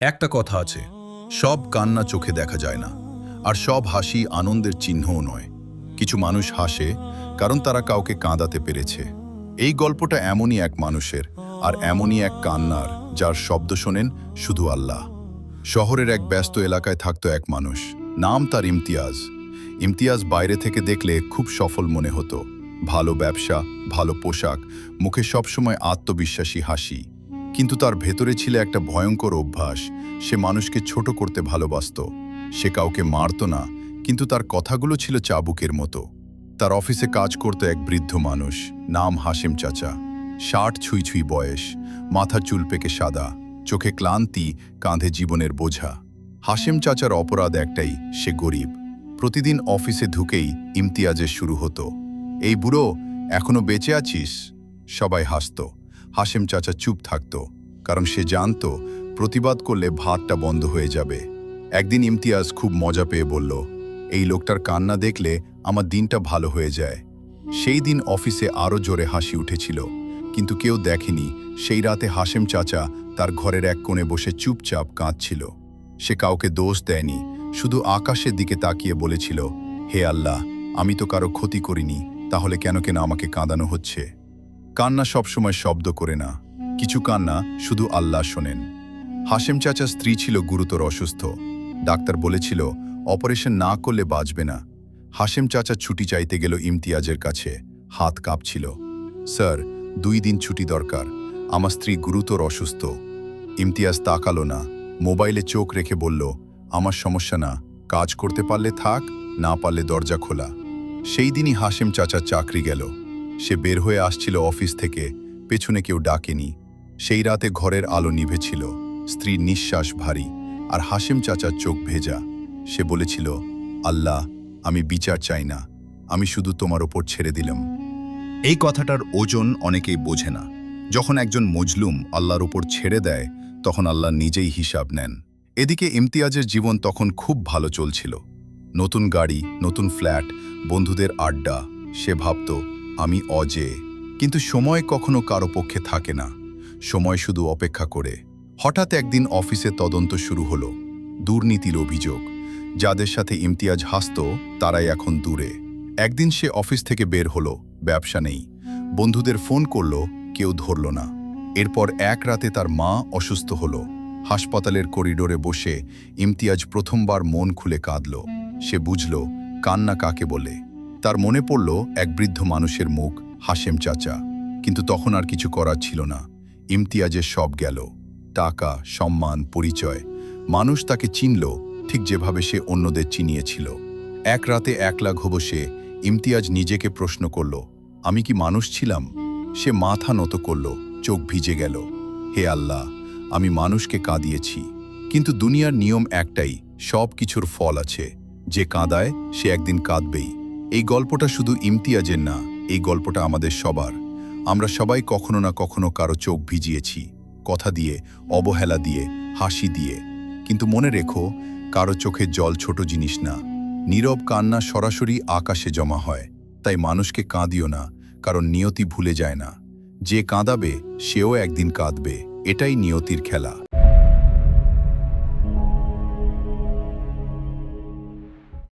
একটা কথা আছে, সব কান্না চোখে দেখা যায় না, আর সব হাসি আনন্দের চিহ্নও নয়। কিছু মানুষ হাসে কারণ তারা কাউকে কাঁদাতে পেরেছে। এই গল্পটা এমনই এক মানুষের, আর এমনই এক কান্নার যার শব্দ শোনেন শুধু আল্লাহ। শহরের এক ব্যস্ত এলাকায় থাকতো এক মানুষ, নাম তার ইমতিয়াজ। ইমতিয়াজ বাইরে থেকে দেখলে খুব সফল মনে হতো। ভালো ব্যবসা, ভালো পোশাক, মুখে সবসময় আত্মবিশ্বাসী হাসি। কিন্তু তার ভেতরে ছিল একটা ভয়ঙ্কর অভ্যাস। সে মানুষকে ছোট করতে ভালোবাসত। সে কাউকে মারত না, কিন্তু তার কথাগুলো ছিল চাবুকের মতো। তার অফিসে কাজ করত এক বৃদ্ধ মানুষ, নাম হাশেম চাচা। 60 ছুঁই ছুঁই বয়স, মাথার চুল পেকে সাদা, চোখে ক্লান্তি, কাঁধে জীবনের বোঝা। হাশেম চাচার অপরাধ একটাই, সে গরিব। প্রতিদিন অফিসে ঢুকেই ইমতিয়াজের শুরু হতো, এই বুড়ো, এখনো বেঁচে আছিস? সবাই হাসত। হাশেম চাচা চুপ থাকত, কারণ সে জানত প্রতিবাদ করলে ভাতটা বন্ধ হয়ে যাবে। একদিন ইমতিয়াজ খুব মজা পেয়ে বলল, এই লোকটার কান্না দেখলে আমার দিনটা ভালো হয়ে যায়। সেই দিন অফিসে আরও জোরে হাসি উঠেছিল, কিন্তু কেউ দেখেনি সেই রাতে হাশেম চাচা তার ঘরের এক কোণে বসে চুপচাপ কাঁদছিল। সে কাউকে দোষ দেয়নি, শুধু আকাশের দিকে তাকিয়ে বলেছিল, হে আল্লাহ, আমি তো কারো ক্ষতি করিনি, তাহলে কেন কেন আমাকে কাঁদানো হচ্ছে? কান্না সবসময় শব্দ করে না, কিছু কান্না শুধু আল্লাহ শোনেন। হাশেম চাচার স্ত্রী ছিল গুরুতর অসুস্থ। ডাক্তার বলেছিল অপারেশন না করলে বাঁচবে না। হাশেম চাচা ছুটি চাইতে গেল ইমতিয়াজের কাছে, হাত কাঁপছিল। স্যার, 2 দিন ছুটি দরকার, আমার স্ত্রী গুরুতর অসুস্থ। ইমতিয়াজ তাকালো না, মোবাইলে চোখ রেখে বলল, আমার সমস্যা না, কাজ করতে পারলে থাক, না পারলে দরজা খোলা। সেই দিনই হাশেম চাচার চাকরি গেল। সে বের হয়ে আসছিল অফিস থেকে, পেছনে কেউ ডাকেনি। সেই রাতে ঘরের আলো নিভেছিল, স্ত্রীর নিঃশ্বাস ভারী, আর হাশেম চাচার চোখ ভেজা। সে বলেছিল, আল্লাহ, আমি বিচার চাই না, আমি শুধু তোমার ওপর ছেড়ে দিলাম। এই কথাটার ওজন অনেকেই বোঝে না। যখন একজন মজলুম আল্লাহর ওপর ছেড়ে দেয়, তখন আল্লাহ নিজেই হিসাব নেন। এদিকে ইমতিয়াজের জীবন তখন খুব ভালো চলছিল। নতুন গাড়ি, নতুন ফ্ল্যাট, বন্ধুদের আড্ডা। সে ভাবত, আমি অজেয়। কিন্তু সময় কখনো কারো পক্ষে থাকে না, সময় শুধু অপেক্ষা করে। হঠাৎ একদিন অফিসে তদন্ত শুরু হলো, দুর্নীতির অভিযোগ। যাদের সাথে ইমতিয়াজ হাসত তারাই এখন দূরে। একদিন সে অফিস থেকে বের হলো, ব্যবসা নেই। বন্ধুদের ফোন করলো, কেউ ধরল না। এরপর এক রাতে তার মা অসুস্থ হলো। হাসপাতালের করিডোরে বসে ইমতিয়াজ প্রথমবার মন খুলে কাঁদল। সে বুঝল কান্না কাকে বলে। তার মনে পড়ল এক বৃদ্ধ মানুষের মুখ, হাশেম চাচা। কিন্তু তখন আর কিছু করার ছিল না। ইমতিয়াজের সব গেল, টাকা, সম্মান, পরিচয়। মানুষ তাকে চিনল ঠিক যেভাবে সে অন্যদের চিনিয়েছিল। এক রাতে একলা বসে ইমতিয়াজ নিজেকে প্রশ্ন করল, আমি কি মানুষ ছিলাম? সে মাথা নত করল, চোখ ভিজে গেল। হে আল্লাহ, আমি মানুষকে কাঁদিয়েছি। কিন্তু দুনিয়ার নিয়ম একটাই, সব কিছুর ফল আছে। যে কাঁদায় সে একদিন কাঁদবেই। এই গল্পটা শুধু ইমতিয়াজের না, এই গল্পটা আমাদের সবার। আমরা সবাই কখনো না কখনো কারো চোখ ভিজিয়েছি, কথা দিয়ে, অবহেলা দিয়ে, হাসি দিয়ে। কিন্তু মনে রেখো, কারো চোখের জল ছোট জিনিস না। নীরব কান্না সরাসরি আকাশে জমা হয়। তাই মানুষকে কাঁদিও না, কারণ নিয়তি ভুলে যায় না। যে কাঁদাবে সেও একদিন কাঁদবে, এটাই নিয়তির খেলা।